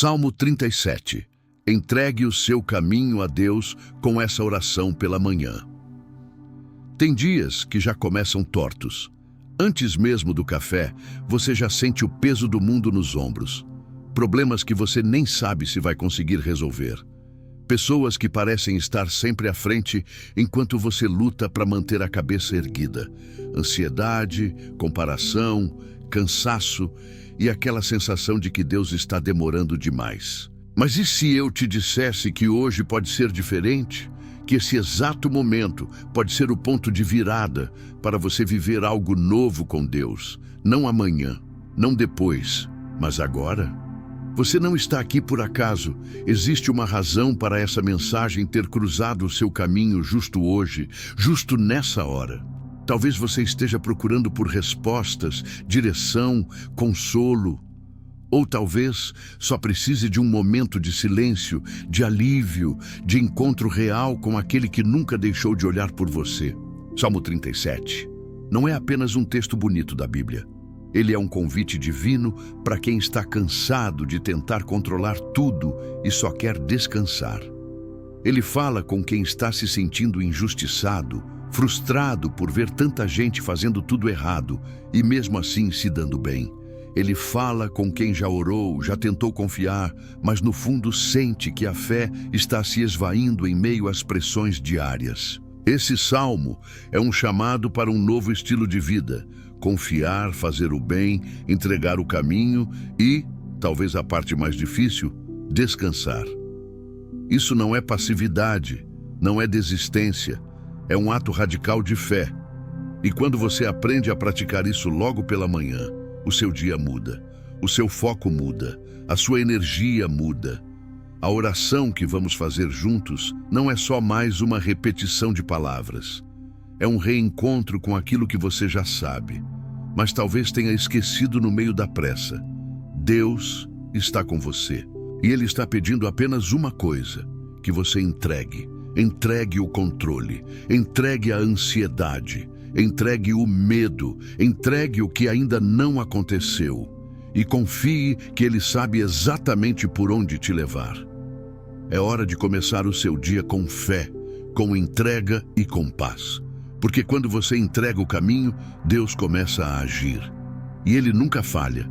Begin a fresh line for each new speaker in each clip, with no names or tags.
Salmo 37. Entregue o seu caminho a Deus com essa oração pela manhã. Tem dias que já começam tortos. Antes mesmo do café, você já sente o peso do mundo nos ombros. Problemas que você nem sabe se vai conseguir resolver. Pessoas que parecem estar sempre à frente enquanto você luta para manter a cabeça erguida. Ansiedade, comparação, cansaço e aquela sensação de que Deus está demorando demais. Mas e se eu te dissesse que hoje pode ser diferente? Que esse exato momento pode ser o ponto de virada para você viver algo novo com Deus. Não amanhã, não depois, mas agora? Você não está aqui por acaso. Existe uma razão para essa mensagem ter cruzado o seu caminho justo hoje, justo nessa hora. Talvez você esteja procurando por respostas, direção, consolo. Ou talvez só precise de um momento de silêncio, de alívio, de encontro real com aquele que nunca deixou de olhar por você. Salmo 37 não é apenas um texto bonito da Bíblia. Ele é um convite divino para quem está cansado de tentar controlar tudo e só quer descansar. Ele fala com quem está se sentindo injustiçado, frustrado por ver tanta gente fazendo tudo errado e mesmo assim se dando bem. Ele fala com quem já orou, já tentou confiar, mas no fundo sente que a fé está se esvaindo em meio às pressões diárias. Esse salmo é um chamado para um novo estilo de vida: confiar, fazer o bem, entregar o caminho e, talvez a parte mais difícil, descansar. Isso não é passividade, não é desistência, é um ato radical de fé. E quando você aprende a praticar isso logo pela manhã, o seu dia muda, o seu foco muda, a sua energia muda. A oração que vamos fazer juntos não é só mais uma repetição de palavras. É um reencontro com aquilo que você já sabe, mas talvez tenha esquecido no meio da pressa. Deus está com você e Ele está pedindo apenas uma coisa: que você entregue. Entregue o controle, entregue a ansiedade, entregue o medo, entregue o que ainda não aconteceu e confie que Ele sabe exatamente por onde te levar. É hora de começar o seu dia com fé, com entrega e com paz. Porque quando você entrega o caminho, Deus começa a agir. E Ele nunca falha.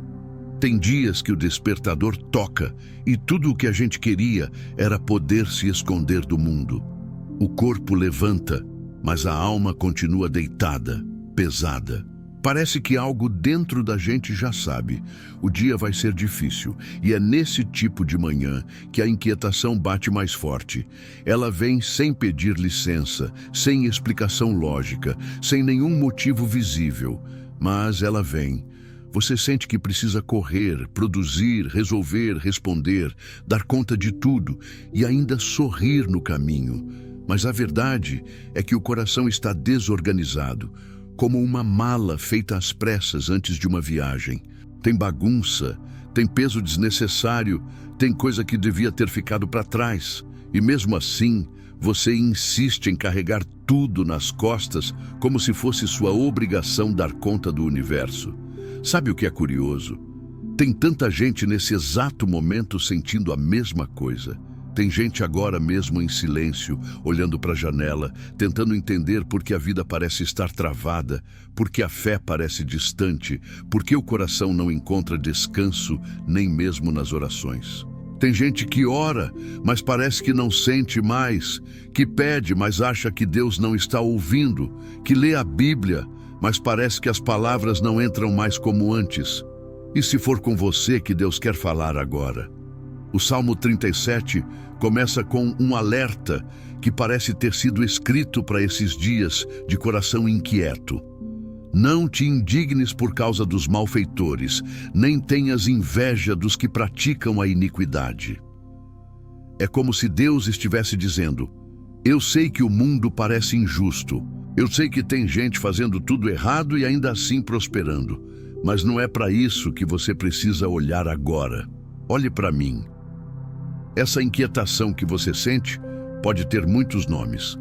Tem dias que o despertador toca e tudo o que a gente queria era poder se esconder do mundo. O corpo levanta, mas a alma continua deitada, pesada. Parece que algo dentro da gente já sabe: o dia vai ser difícil, e é nesse tipo de manhã que a inquietação bate mais forte. Ela vem sem pedir licença, sem explicação lógica, sem nenhum motivo visível, mas ela vem. Você sente que precisa correr, produzir, resolver, responder, dar conta de tudo e ainda sorrir no caminho. Mas a verdade é que o coração está desorganizado, como uma mala feita às pressas antes de uma viagem. Tem bagunça, tem peso desnecessário, tem coisa que devia ter ficado para trás. E mesmo assim, você insiste em carregar tudo nas costas como se fosse sua obrigação dar conta do universo. Sabe o que é curioso? Tem tanta gente nesse exato momento sentindo a mesma coisa. Tem gente agora mesmo em silêncio, olhando para a janela, tentando entender por que a vida parece estar travada, por que a fé parece distante, por que o coração não encontra descanso, nem mesmo nas orações. Tem gente que ora, mas parece que não sente mais, que pede, mas acha que Deus não está ouvindo, que lê a Bíblia, mas parece que as palavras não entram mais como antes. E se for com você que Deus quer falar agora? O Salmo 37 começa com um alerta que parece ter sido escrito para esses dias de coração inquieto. Não te indignes por causa dos malfeitores, nem tenhas inveja dos que praticam a iniquidade. É como se Deus estivesse dizendo: eu sei que o mundo parece injusto, eu sei que tem gente fazendo tudo errado e ainda assim prosperando, mas não é para isso que você precisa olhar agora. Olhe para mim. Essa inquietação que você sente pode ter muitos nomes: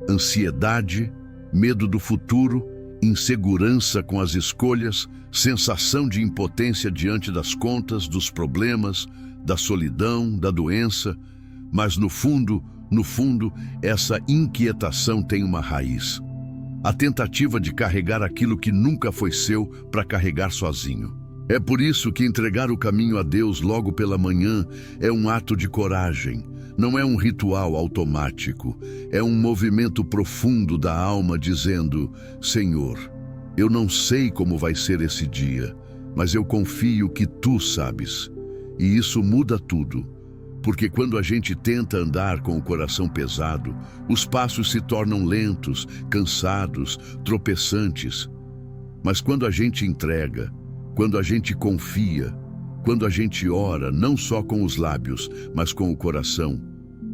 ansiedade, medo do futuro, insegurança com as escolhas, sensação de impotência diante das contas, dos problemas, da solidão, da doença, mas no fundo, essa inquietação tem uma raiz. A tentativa de carregar aquilo que nunca foi seu para carregar sozinho. É por isso que entregar o caminho a Deus logo pela manhã é um ato de coragem. Não é um ritual automático, é um movimento profundo da alma dizendo: Senhor, eu não sei como vai ser esse dia, mas eu confio que Tu sabes. E isso muda tudo, porque quando a gente tenta andar com o coração pesado, os passos se tornam lentos, cansados, tropeçantes. Mas quando a gente entrega, quando a gente confia, quando a gente ora, não só com os lábios, mas com o coração,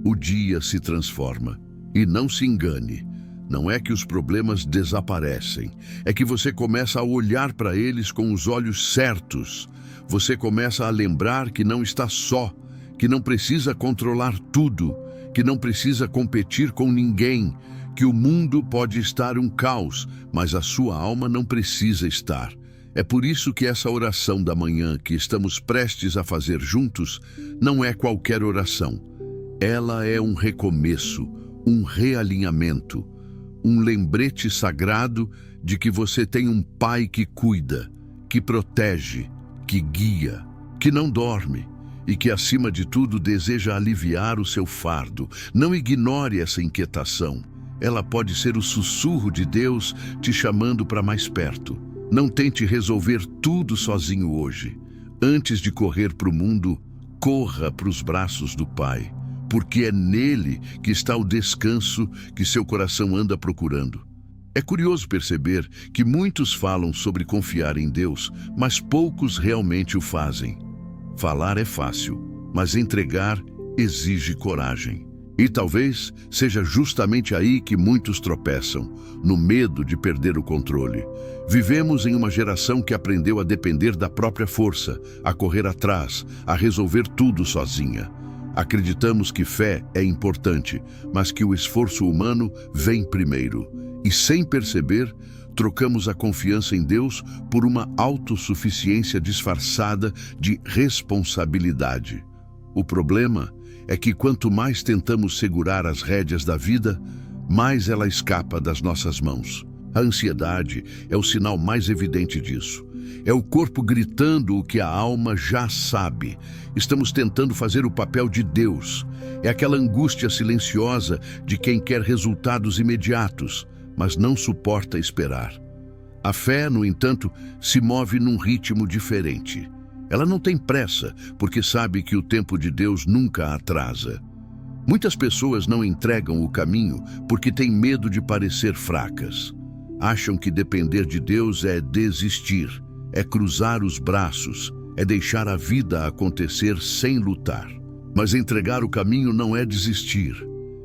o dia se transforma. E não se engane, não é que os problemas desaparecem, é que você começa a olhar para eles com os olhos certos. Você começa a lembrar que não está só, que não precisa controlar tudo, que não precisa competir com ninguém, que o mundo pode estar um caos, mas a sua alma não precisa estar. É por isso que essa oração da manhã que estamos prestes a fazer juntos não é qualquer oração. Ela é um recomeço, um realinhamento, um lembrete sagrado de que você tem um Pai que cuida, que protege, que guia, que não dorme e que, acima de tudo, deseja aliviar o seu fardo. Não ignore essa inquietação. Ela pode ser o sussurro de Deus te chamando para mais perto. Não tente resolver tudo sozinho hoje. Antes de correr para o mundo, corra para os braços do Pai, porque é nele que está o descanso que seu coração anda procurando. É curioso perceber que muitos falam sobre confiar em Deus, mas poucos realmente o fazem. Falar é fácil, mas entregar exige coragem. E talvez seja justamente aí que muitos tropeçam, no medo de perder o controle. Vivemos em uma geração que aprendeu a depender da própria força, a correr atrás, a resolver tudo sozinha. Acreditamos que fé é importante, mas que o esforço humano vem primeiro. E sem perceber, trocamos a confiança em Deus por uma autossuficiência disfarçada de responsabilidade. O problema é que quanto mais tentamos segurar as rédeas da vida, mais ela escapa das nossas mãos. A ansiedade é o sinal mais evidente disso. É o corpo gritando o que a alma já sabe. Estamos tentando fazer o papel de Deus. É aquela angústia silenciosa de quem quer resultados imediatos, mas não suporta esperar. A fé, no entanto, se move num ritmo diferente. Ela não tem pressa, porque sabe que o tempo de Deus nunca atrasa. Muitas pessoas não entregam o caminho porque têm medo de parecer fracas. Acham que depender de Deus é desistir, é cruzar os braços, é deixar a vida acontecer sem lutar. Mas entregar o caminho não é desistir,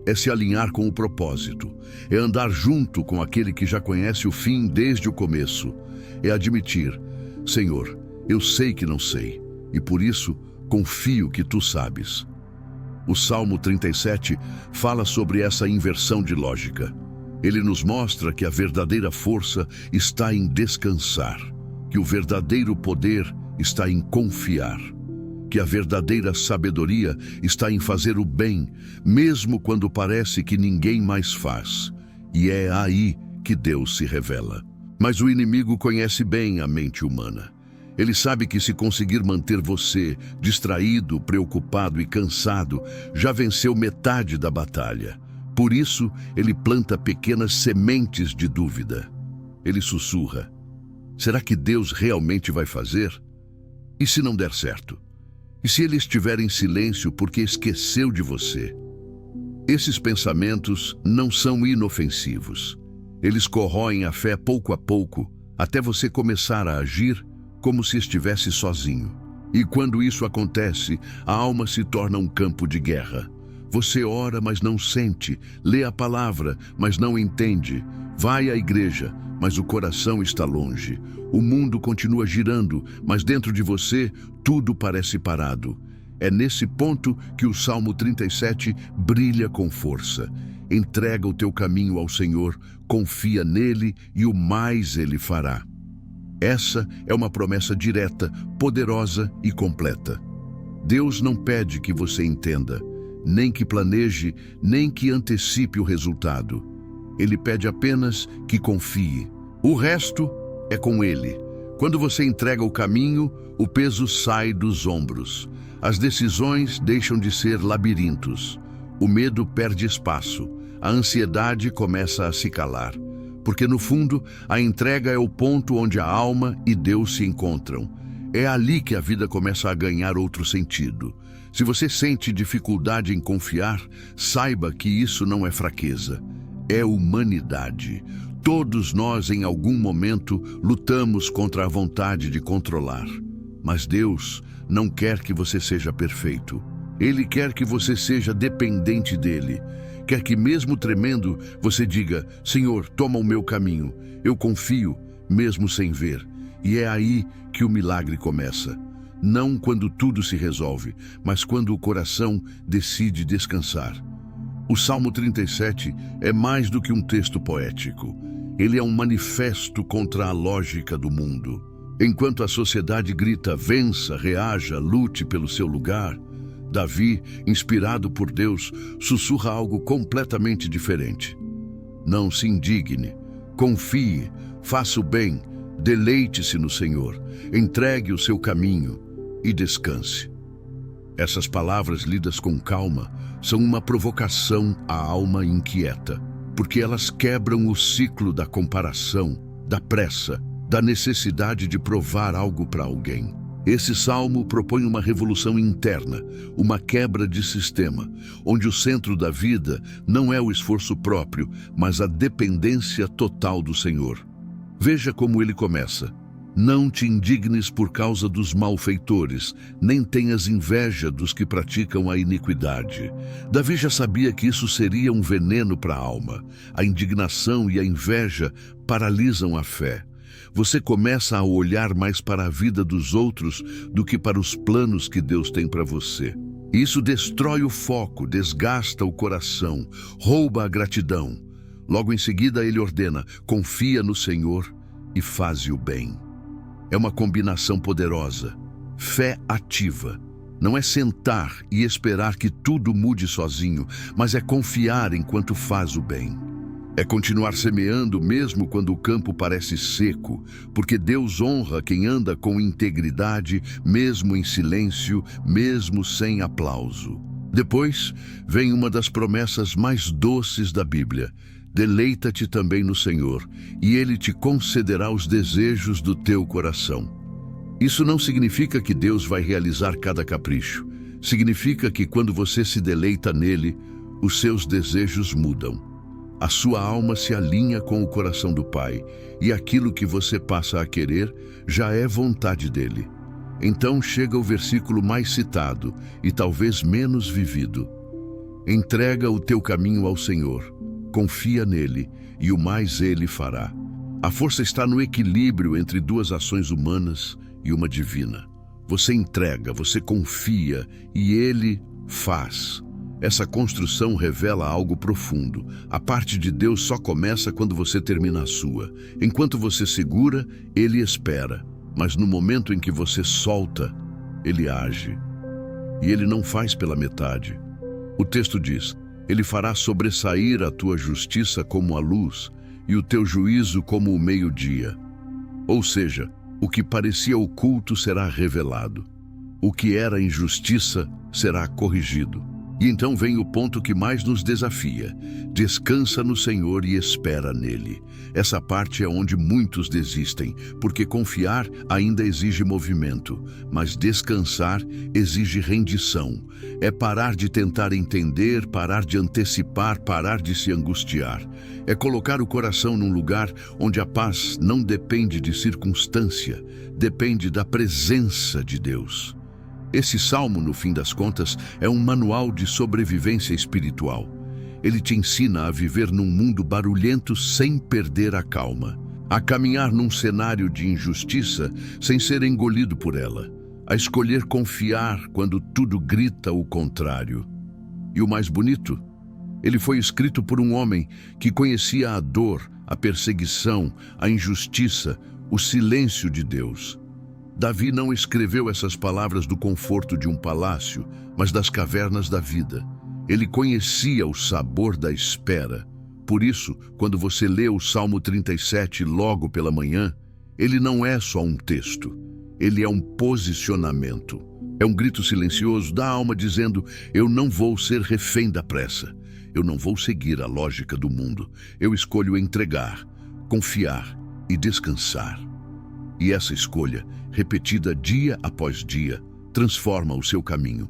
é se alinhar com o propósito, é andar junto com aquele que já conhece o fim desde o começo, é admitir: Senhor, eu sei que não sei, e por isso confio que Tu sabes. O Salmo 37 fala sobre essa inversão de lógica. Ele nos mostra que a verdadeira força está em descansar, que o verdadeiro poder está em confiar, que a verdadeira sabedoria está em fazer o bem, mesmo quando parece que ninguém mais faz. E é aí que Deus se revela. Mas o inimigo conhece bem a mente humana. Ele sabe que se conseguir manter você distraído, preocupado e cansado, já venceu metade da batalha. Por isso, ele planta pequenas sementes de dúvida. Ele sussurra: será que Deus realmente vai fazer? E se não der certo? E se ele estiver em silêncio porque esqueceu de você? Esses pensamentos não são inofensivos. Eles corroem a fé pouco a pouco, até você começar a agir como se estivesse sozinho. E quando isso acontece, a alma se torna um campo de guerra. Você ora, mas não sente, lê a palavra, mas não entende, vai à igreja, mas o coração está longe. O mundo continua girando, mas dentro de você tudo parece parado. É nesse ponto que o Salmo 37 brilha com força. Entrega o teu caminho ao Senhor, confia nele e o mais ele fará. Essa é uma promessa direta, poderosa e completa. Deus não pede que você entenda, nem que planeje, nem que antecipe o resultado. Ele pede apenas que confie. O resto é com Ele. Quando você entrega o caminho, o peso sai dos ombros. As decisões deixam de ser labirintos. O medo perde espaço. A ansiedade começa a se calar. Porque, no fundo, a entrega é o ponto onde a alma e Deus se encontram. É ali que a vida começa a ganhar outro sentido. Se você sente dificuldade em confiar, saiba que isso não é fraqueza. É humanidade. Todos nós, em algum momento, lutamos contra a vontade de controlar. Mas Deus não quer que você seja perfeito. Ele quer que você seja dependente dele. Quer que, mesmo tremendo, você diga: Senhor, toma o meu caminho. Eu confio, mesmo sem ver. E é aí que o milagre começa. Não quando tudo se resolve, mas quando o coração decide descansar. O Salmo 37 é mais do que um texto poético. Ele é um manifesto contra a lógica do mundo. Enquanto a sociedade grita: vença, reaja, lute pelo seu lugar, Davi, inspirado por Deus, sussurra algo completamente diferente. Não se indigne, confie, faça o bem, deleite-se no Senhor, entregue o seu caminho e descanse. Essas palavras lidas com calma são uma provocação à alma inquieta, porque elas quebram o ciclo da comparação, da pressa, da necessidade de provar algo para alguém. Esse salmo propõe uma revolução interna, uma quebra de sistema, onde o centro da vida não é o esforço próprio, mas a dependência total do Senhor. Veja como ele começa. Não te indignes por causa dos malfeitores, nem tenhas inveja dos que praticam a iniquidade. Davi já sabia que isso seria um veneno para a alma. A indignação e a inveja paralisam a fé. Você começa a olhar mais para a vida dos outros do que para os planos que Deus tem para você. Isso destrói o foco, desgasta o coração, rouba a gratidão. Logo em seguida ele ordena: confia no Senhor e faze o bem. É uma combinação poderosa. Fé ativa. Não é sentar e esperar que tudo mude sozinho, mas é confiar enquanto faz o bem. É continuar semeando mesmo quando o campo parece seco, porque Deus honra quem anda com integridade, mesmo em silêncio, mesmo sem aplauso. Depois, vem uma das promessas mais doces da Bíblia: deleita-te também no Senhor, e Ele te concederá os desejos do teu coração. Isso não significa que Deus vai realizar cada capricho. Significa que quando você se deleita nele, os seus desejos mudam. A sua alma se alinha com o coração do Pai, e aquilo que você passa a querer já é vontade dele. Então chega o versículo mais citado e talvez menos vivido. Entrega o teu caminho ao Senhor, confia nele e o mais ele fará. A força está no equilíbrio entre duas ações humanas e uma divina. Você entrega, você confia e ele faz. Essa construção revela algo profundo. A parte de Deus só começa quando você termina a sua. Enquanto você segura, ele espera. Mas no momento em que você solta, ele age. E ele não faz pela metade. O texto diz: ele fará sobressair a tua justiça como a luz e o teu juízo como o meio-dia. Ou seja, o que parecia oculto será revelado. O que era injustiça será corrigido. E então vem o ponto que mais nos desafia: descansa no Senhor e espera nele. Essa parte é onde muitos desistem, porque confiar ainda exige movimento, mas descansar exige rendição. É parar de tentar entender, parar de antecipar, parar de se angustiar. É colocar o coração num lugar onde a paz não depende de circunstância, depende da presença de Deus. Esse salmo, no fim das contas, é um manual de sobrevivência espiritual. Ele te ensina a viver num mundo barulhento sem perder a calma, a caminhar num cenário de injustiça sem ser engolido por ela, a escolher confiar quando tudo grita o contrário. E o mais bonito, ele foi escrito por um homem que conhecia a dor, a perseguição, a injustiça, o silêncio de Deus. Davi não escreveu essas palavras do conforto de um palácio, mas das cavernas da vida. Ele conhecia o sabor da espera. Por isso, quando você lê o Salmo 37 logo pela manhã, ele não é só um texto, ele é um posicionamento. É um grito silencioso da alma dizendo: eu não vou ser refém da pressa, eu não vou seguir a lógica do mundo, eu escolho entregar, confiar e descansar. E essa escolha, repetida dia após dia, transforma o seu caminho.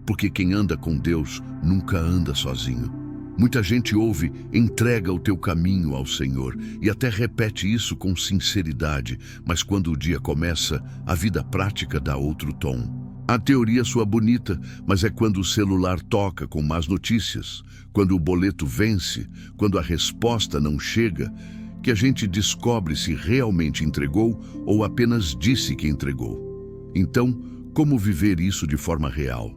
Porque quem anda com Deus nunca anda sozinho. Muita gente ouve: entrega o teu caminho ao Senhor, e até repete isso com sinceridade, mas quando o dia começa, a vida prática dá outro tom. A teoria soa bonita, mas é quando o celular toca com más notícias, quando o boleto vence, quando a resposta não chega, que a gente descobre se realmente entregou ou apenas disse que entregou. Então, como viver isso de forma real?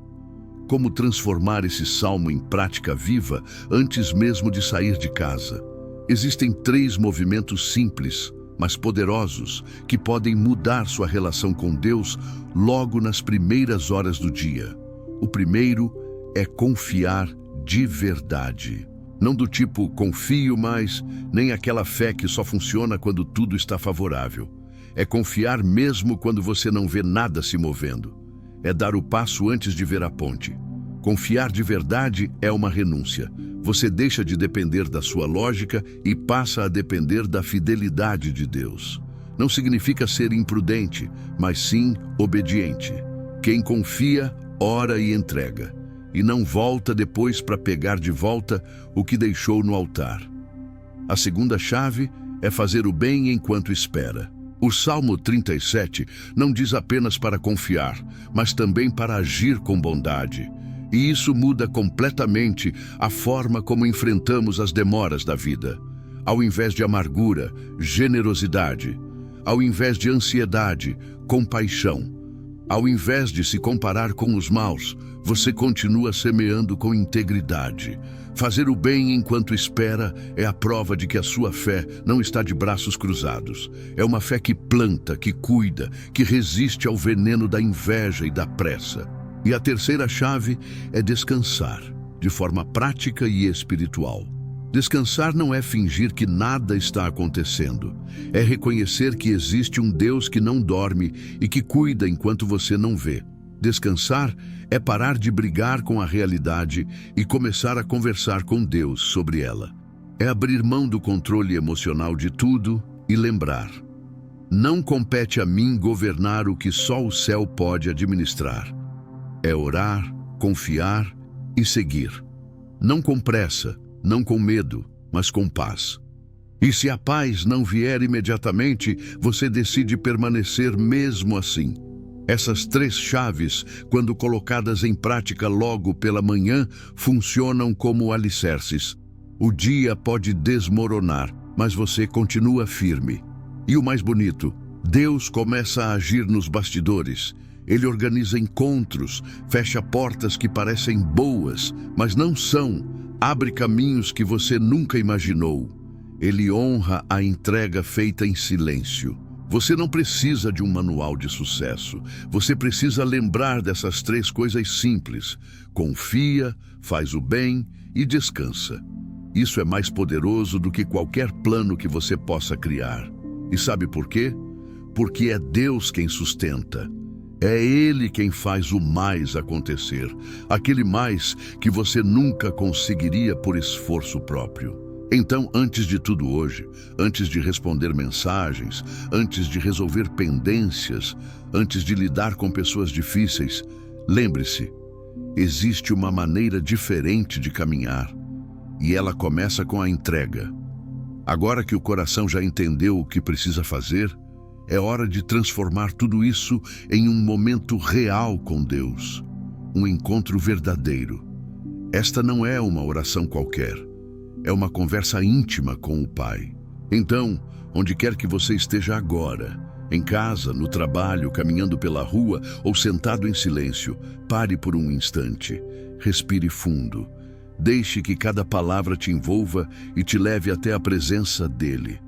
Como transformar esse salmo em prática viva antes mesmo de sair de casa? Existem 3 movimentos simples, mas poderosos, que podem mudar sua relação com Deus logo nas primeiras horas do dia. O primeiro é confiar de verdade. Não do tipo confio, mas nem aquela fé que só funciona quando tudo está favorável. É confiar mesmo quando você não vê nada se movendo. É dar o passo antes de ver a ponte. Confiar de verdade é uma renúncia. Você deixa de depender da sua lógica e passa a depender da fidelidade de Deus. Não significa ser imprudente, mas sim obediente. Quem confia, ora e entrega, e não volta depois para pegar de volta o que deixou no altar. A segunda chave é fazer o bem enquanto espera. O Salmo 37 não diz apenas para confiar, mas também para agir com bondade. E isso muda completamente a forma como enfrentamos as demoras da vida. Ao invés de amargura, generosidade. Ao invés de ansiedade, compaixão. Ao invés de se comparar com os maus, você continua semeando com integridade. Fazer o bem enquanto espera é a prova de que a sua fé não está de braços cruzados. É uma fé que planta, que cuida, que resiste ao veneno da inveja e da pressa. E a terceira chave é descansar, de forma prática e espiritual. Descansar não é fingir que nada está acontecendo. É reconhecer que existe um Deus que não dorme e que cuida enquanto você não vê. Descansar é parar de brigar com a realidade e começar a conversar com Deus sobre ela. É abrir mão do controle emocional de tudo e lembrar: não compete a mim governar o que só o céu pode administrar. É orar, confiar e seguir. Não com pressa, não com medo, mas com paz. E se a paz não vier imediatamente, você decide permanecer mesmo assim. Essas 3 chaves, quando colocadas em prática logo pela manhã, funcionam como alicerces. O dia pode desmoronar, mas você continua firme. E o mais bonito, Deus começa a agir nos bastidores. Ele organiza encontros, fecha portas que parecem boas, mas não são. Abre caminhos que você nunca imaginou. Ele honra a entrega feita em silêncio. Você não precisa de um manual de sucesso. Você precisa lembrar dessas 3 coisas simples. Confia, faz o bem e descansa. Isso é mais poderoso do que qualquer plano que você possa criar. E sabe por quê? Porque é Deus quem sustenta. É Ele quem faz o mais acontecer. Aquele mais que você nunca conseguiria por esforço próprio. Então, antes de tudo hoje, antes de responder mensagens, antes de resolver pendências, antes de lidar com pessoas difíceis, lembre-se, existe uma maneira diferente de caminhar, e ela começa com a entrega. Agora que o coração já entendeu o que precisa fazer, é hora de transformar tudo isso em um momento real com Deus, um encontro verdadeiro. Esta não é uma oração qualquer. É uma conversa íntima com o Pai. Então, onde quer que você esteja agora, em casa, no trabalho, caminhando pela rua ou sentado em silêncio, pare por um instante, respire fundo, deixe que cada palavra te envolva e te leve até a presença dele.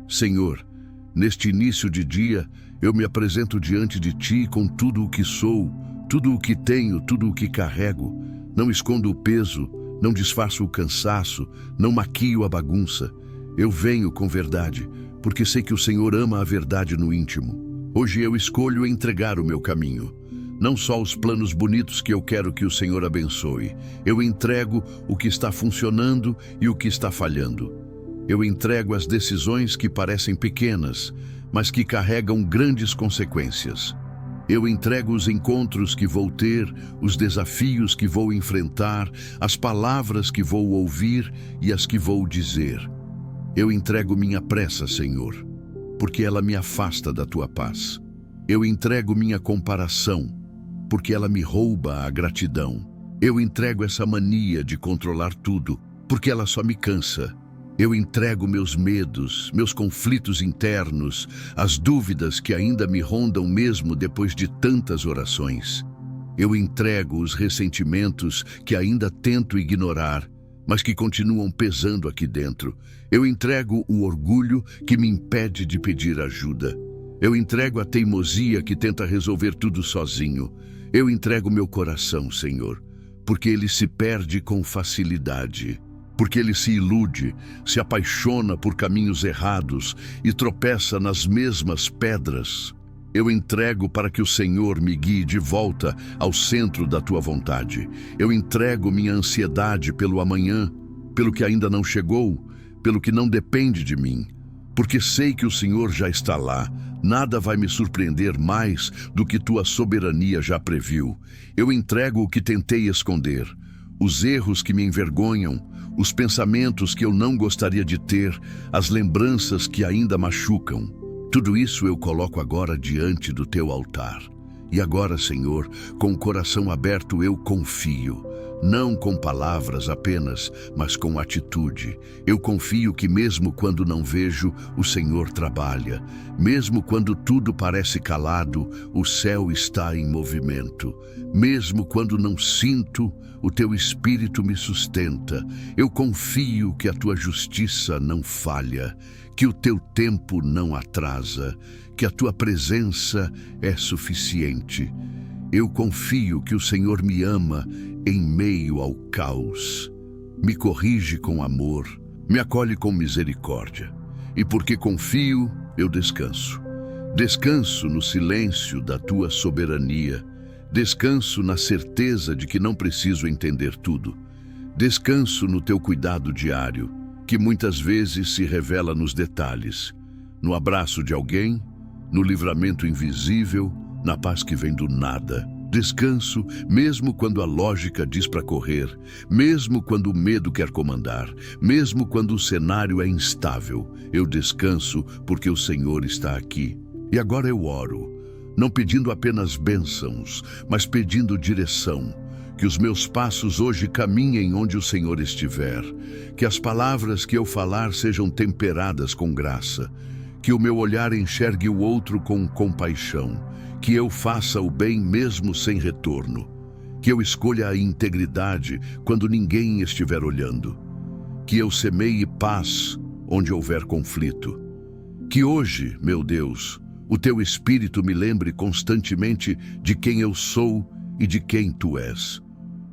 Senhor, neste início de dia, Eu me apresento diante de ti com tudo o que sou, tudo o que tenho, tudo o que carrego. Não escondo o peso, não disfarço o cansaço, não maquio a bagunça. Eu venho com verdade, porque sei que o Senhor ama a verdade no íntimo. Hoje eu escolho entregar o meu caminho. Não só os planos bonitos que eu quero que o Senhor abençoe. Eu entrego o que está funcionando e o que está falhando. Eu entrego as decisões que parecem pequenas, mas que carregam grandes consequências. Eu entrego os encontros que vou ter, os desafios que vou enfrentar, as palavras que vou ouvir e as que vou dizer. Eu entrego minha pressa, Senhor, porque ela me afasta da tua paz. Eu entrego minha comparação, porque ela me rouba a gratidão. Eu entrego essa mania de controlar tudo, porque ela só me cansa. Eu entrego meus medos, meus conflitos internos, as dúvidas que ainda me rondam mesmo depois de tantas orações. Eu entrego os ressentimentos que ainda tento ignorar, mas que continuam pesando aqui dentro. Eu entrego o orgulho que me impede de pedir ajuda. Eu entrego a teimosia que tenta resolver tudo sozinho. Eu entrego meu coração, Senhor, porque ele se perde com facilidade. Porque ele se ilude, se apaixona por caminhos errados e tropeça nas mesmas pedras. Eu entrego para que o Senhor me guie de volta ao centro da tua vontade. Eu entrego minha ansiedade pelo amanhã, pelo que ainda não chegou, pelo que não depende de mim. Porque sei que o Senhor já está lá. Nada vai me surpreender mais do que tua soberania já previu. Eu entrego o que tentei esconder, os erros que me envergonham, os pensamentos que eu não gostaria de ter, as lembranças que ainda machucam. Tudo isso eu coloco agora diante do teu altar. E agora, Senhor, com o coração aberto eu confio, não com palavras apenas, mas com atitude. Eu confio que mesmo quando não vejo, o Senhor trabalha. Mesmo quando tudo parece calado, o céu está em movimento. Mesmo quando não sinto, o teu Espírito me sustenta. Eu confio que a tua justiça não falha, que o teu tempo não atrasa, que a tua presença é suficiente. Eu confio que o Senhor me ama em meio ao caos. Me corrige com amor, me acolhe com misericórdia. E porque confio, eu descanso. Descanso no silêncio da tua soberania. Descanso na certeza de que não preciso entender tudo. Descanso no teu cuidado diário, que muitas vezes se revela nos detalhes, no abraço de alguém, no livramento invisível, na paz que vem do nada. Descanso mesmo quando a lógica diz para correr, mesmo quando o medo quer comandar, mesmo quando o cenário é instável. Eu descanso porque o Senhor está aqui. E agora eu oro, não pedindo apenas bênçãos, mas pedindo direção. Que os meus passos hoje caminhem onde o Senhor estiver. Que as palavras que eu falar sejam temperadas com graça. Que o meu olhar enxergue o outro com compaixão. Que eu faça o bem mesmo sem retorno. Que eu escolha a integridade quando ninguém estiver olhando. Que eu semeie paz onde houver conflito. Que hoje, meu Deus, o teu Espírito me lembre constantemente de quem eu sou e de quem tu és.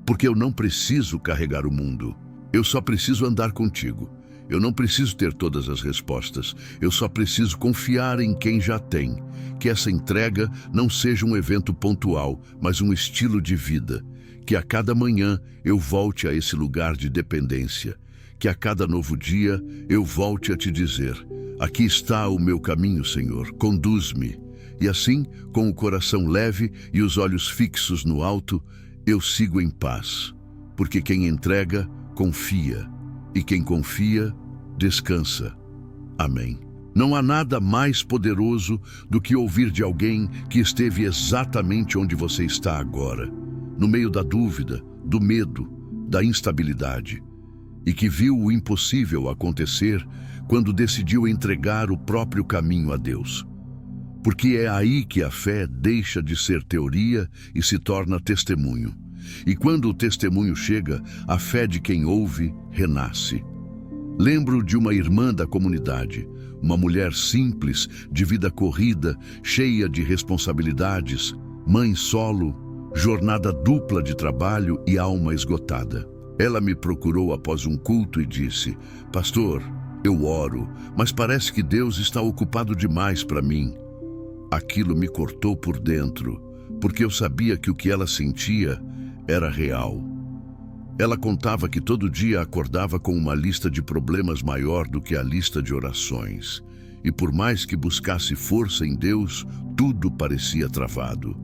Porque eu não preciso carregar o mundo. Eu só preciso andar contigo. Eu não preciso ter todas as respostas. Eu só preciso confiar em quem já tem. Que essa entrega não seja um evento pontual, mas um estilo de vida. Que a cada manhã eu volte a esse lugar de dependência. Que a cada novo dia eu volte a te dizer: aqui está o meu caminho, Senhor, conduz-me. E assim, com o coração leve e os olhos fixos no alto, eu sigo em paz. Porque quem entrega, confia. E quem confia, descansa. Amém. Não há nada mais poderoso do que ouvir de alguém que esteve exatamente onde você está agora, no meio da dúvida, do medo, da instabilidade, e que viu o impossível acontecer quando decidiu entregar o próprio caminho a Deus. Porque é aí que a fé deixa de ser teoria e se torna testemunho. E quando o testemunho chega, a fé de quem ouve renasce. Lembro de uma irmã da comunidade, uma mulher simples, de vida corrida, cheia de responsabilidades, mãe solo, jornada dupla de trabalho e alma esgotada. Ela me procurou após um culto e disse: "Pastor, eu oro, mas parece que Deus está ocupado demais para mim." Aquilo me cortou por dentro, porque eu sabia que o que ela sentia era real. Ela contava que todo dia acordava com uma lista de problemas maior do que a lista de orações. E por mais que buscasse força em Deus, tudo parecia travado.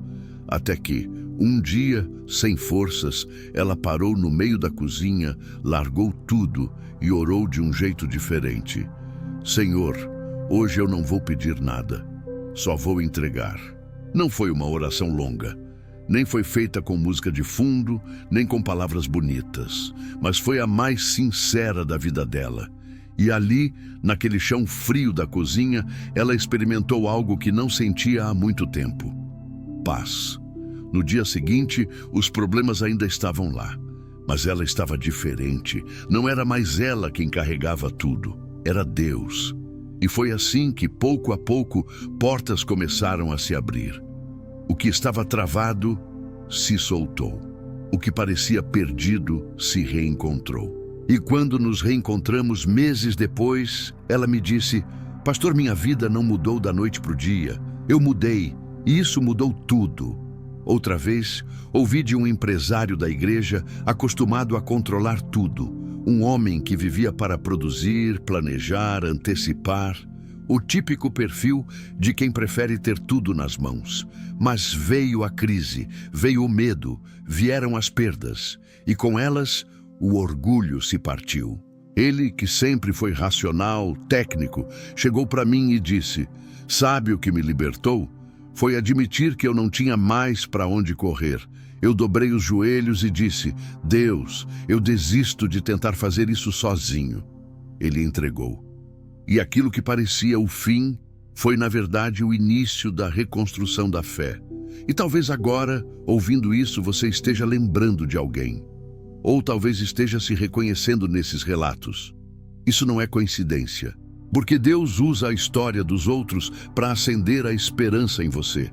Até que, um dia, sem forças, ela parou no meio da cozinha, largou tudo e orou de um jeito diferente. "Senhor, hoje eu não vou pedir nada, só vou entregar." Não foi uma oração longa, nem foi feita com música de fundo, nem com palavras bonitas, mas foi a mais sincera da vida dela. E ali, naquele chão frio da cozinha, ela experimentou algo que não sentia há muito tempo: paz. No dia seguinte, os problemas ainda estavam lá, mas ela estava diferente. Não era mais ela quem carregava tudo, era Deus. E foi assim que, pouco a pouco, portas começaram a se abrir. O que estava travado se soltou. O que parecia perdido se reencontrou. E quando nos reencontramos meses depois, ela me disse: "Pastor, minha vida não mudou da noite para o dia. Eu mudei, e isso mudou tudo." Outra vez, ouvi de um empresário da igreja acostumado a controlar tudo. Um homem que vivia para produzir, planejar, antecipar. O típico perfil de quem prefere ter tudo nas mãos. Mas veio a crise, veio o medo, vieram as perdas. E com elas, o orgulho se partiu. Ele, que sempre foi racional, técnico, chegou para mim e disse: "Sabe o que me libertou? Foi admitir que eu não tinha mais para onde correr. Eu dobrei os joelhos e disse: Deus, eu desisto de tentar fazer isso sozinho." Ele entregou. E aquilo que parecia o fim foi, na verdade, o início da reconstrução da fé. E talvez agora, ouvindo isso, você esteja lembrando de alguém. Ou talvez esteja se reconhecendo nesses relatos. Isso não é coincidência, porque Deus usa a história dos outros para acender a esperança em você.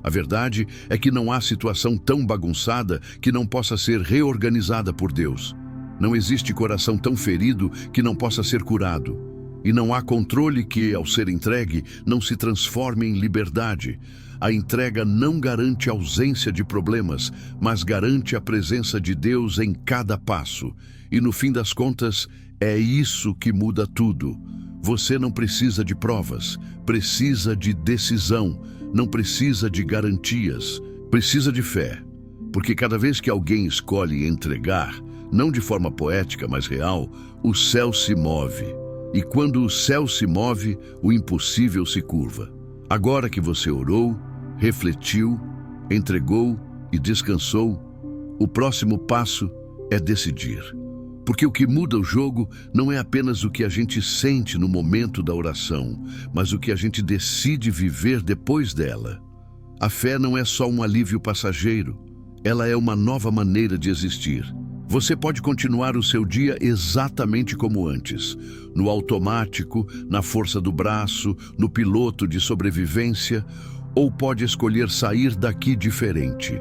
A verdade é que não há situação tão bagunçada que não possa ser reorganizada por Deus. Não existe coração tão ferido que não possa ser curado. E não há controle que, ao ser entregue, não se transforme em liberdade. A entrega não garante ausência de problemas, mas garante a presença de Deus em cada passo. E no fim das contas, é isso que muda tudo. Você não precisa de provas, precisa de decisão, não precisa de garantias, precisa de fé. Porque cada vez que alguém escolhe entregar, não de forma poética, mas real, o céu se move. E quando o céu se move, o impossível se curva. Agora que você orou, refletiu, entregou e descansou, o próximo passo é decidir. Porque o que muda o jogo não é apenas o que a gente sente no momento da oração, mas o que a gente decide viver depois dela. A fé não é só um alívio passageiro, ela é uma nova maneira de existir. Você pode continuar o seu dia exatamente como antes, no automático, na força do braço, no piloto de sobrevivência, ou pode escolher sair daqui diferente.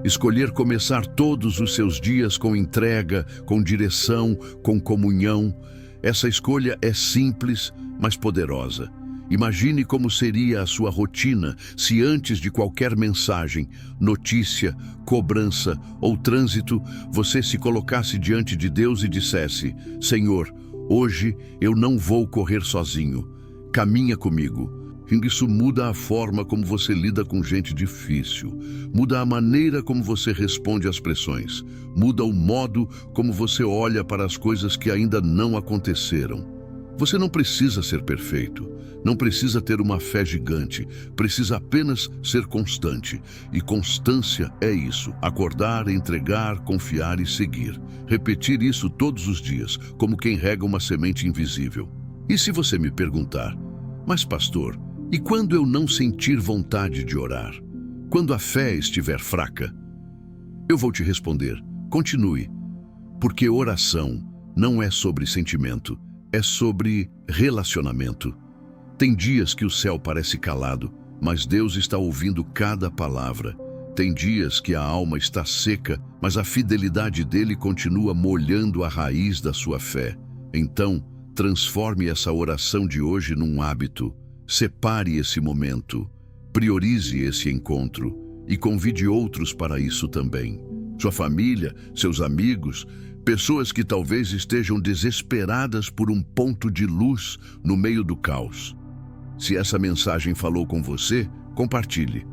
Escolher começar todos os seus dias com entrega, com direção, com comunhão. Essa escolha é simples, mas poderosa. Imagine como seria a sua rotina se antes de qualquer mensagem, notícia, cobrança ou trânsito, você se colocasse diante de Deus e dissesse: Senhor, hoje eu não vou correr sozinho, caminha comigo. Isso muda a forma como você lida com gente difícil, muda a maneira como você responde às pressões, muda o modo como você olha para as coisas que ainda não aconteceram. Você não precisa ser perfeito, não precisa ter uma fé gigante, precisa apenas ser constante. E constância é isso: acordar, entregar, confiar e seguir. Repetir isso todos os dias, como quem rega uma semente invisível. E se você me perguntar: mas pastor, e quando eu não sentir vontade de orar? Quando a fé estiver fraca? Eu vou te responder: continue, porque oração não é sobre sentimento, é sobre relacionamento. Tem dias que o céu parece calado, mas Deus está ouvindo cada palavra. Tem dias que a alma está seca, mas a fidelidade dele continua molhando a raiz da sua fé. Então, transforme essa oração de hoje num hábito. Separe esse momento, priorize esse encontro e convide outros para isso também. Sua família, seus amigos, pessoas que talvez estejam desesperadas por um ponto de luz no meio do caos. Se essa mensagem falou com você, compartilhe.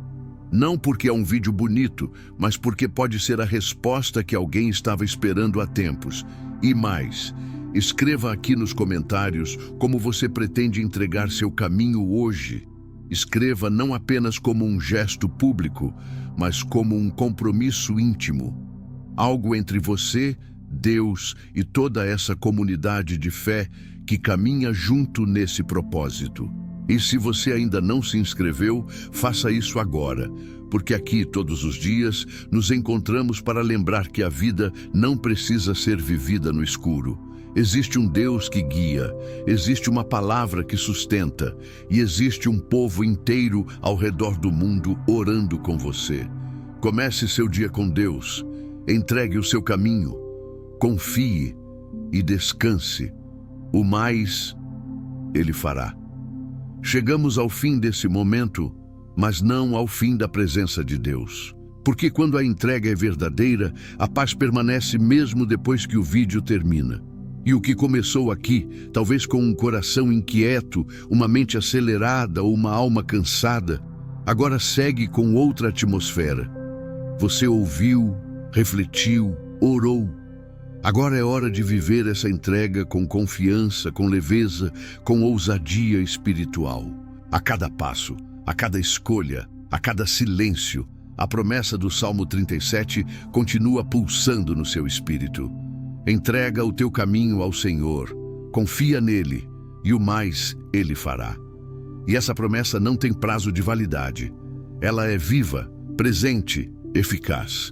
Não porque é um vídeo bonito, mas porque pode ser a resposta que alguém estava esperando há tempos. E mais, escreva aqui nos comentários como você pretende entregar seu caminho hoje. Escreva não apenas como um gesto público, mas como um compromisso íntimo. Algo entre você, Deus e toda essa comunidade de fé que caminha junto nesse propósito. E se você ainda não se inscreveu, faça isso agora, porque aqui todos os dias nos encontramos para lembrar que a vida não precisa ser vivida no escuro. Existe um Deus que guia, existe uma palavra que sustenta e existe um povo inteiro ao redor do mundo orando com você. Comece seu dia com Deus, entregue o seu caminho, confie e descanse. O mais Ele fará. Chegamos ao fim desse momento, mas não ao fim da presença de Deus. Porque quando a entrega é verdadeira, a paz permanece mesmo depois que o vídeo termina. E o que começou aqui, talvez com um coração inquieto, uma mente acelerada ou uma alma cansada, agora segue com outra atmosfera. Você ouviu, refletiu, orou. Agora é hora de viver essa entrega com confiança, com leveza, com ousadia espiritual. A cada passo, a cada escolha, a cada silêncio, a promessa do Salmo 37 continua pulsando no seu espírito. Entrega o teu caminho ao Senhor, confia nele e o mais Ele fará. E essa promessa não tem prazo de validade. Ela é viva, presente, eficaz.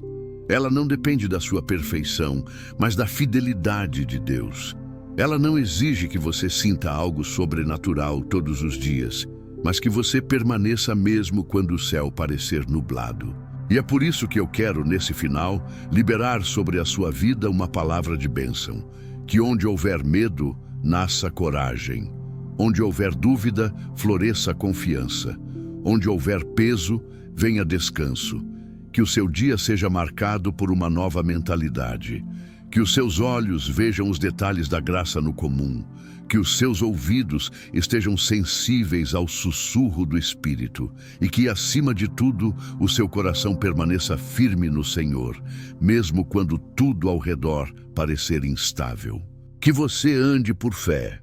Ela não depende da sua perfeição, mas da fidelidade de Deus. Ela não exige que você sinta algo sobrenatural todos os dias, mas que você permaneça mesmo quando o céu parecer nublado. E é por isso que eu quero, nesse final, liberar sobre a sua vida uma palavra de bênção. Que onde houver medo, nasça coragem. Onde houver dúvida, floresça a confiança. Onde houver peso, venha descanso. Que o seu dia seja marcado por uma nova mentalidade. Que os seus olhos vejam os detalhes da graça no comum. Que os seus ouvidos estejam sensíveis ao sussurro do Espírito. E que, acima de tudo, o seu coração permaneça firme no Senhor, mesmo quando tudo ao redor parecer instável. Que você ande por fé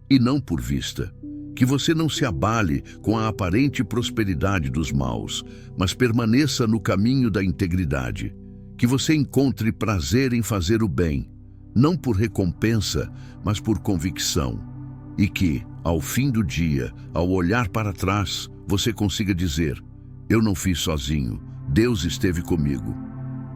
e não por vista. Que você não se abale com a aparente prosperidade dos maus, mas permaneça no caminho da integridade. Que você encontre prazer em fazer o bem, não por recompensa, mas por convicção. E que, ao fim do dia, ao olhar para trás, você consiga dizer: eu não fiz sozinho, Deus esteve comigo.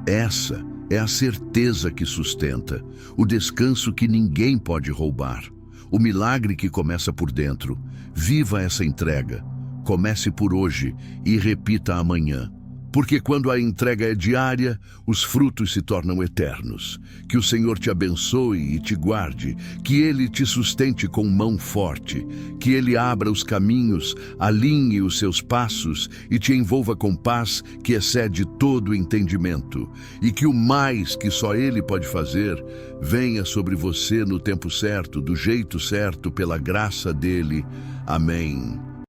Essa é a certeza que sustenta, o descanso que ninguém pode roubar. O milagre que começa por dentro. Viva essa entrega. Comece por hoje e repita amanhã. Porque quando a entrega é diária, os frutos se tornam eternos. Que o Senhor te abençoe e te guarde, que Ele te sustente com mão forte, que Ele abra os caminhos, alinhe os seus passos e te envolva com paz que excede todo o entendimento. E que o mais que só Ele pode fazer venha sobre você no tempo certo, do jeito certo, pela graça dEle. Amém.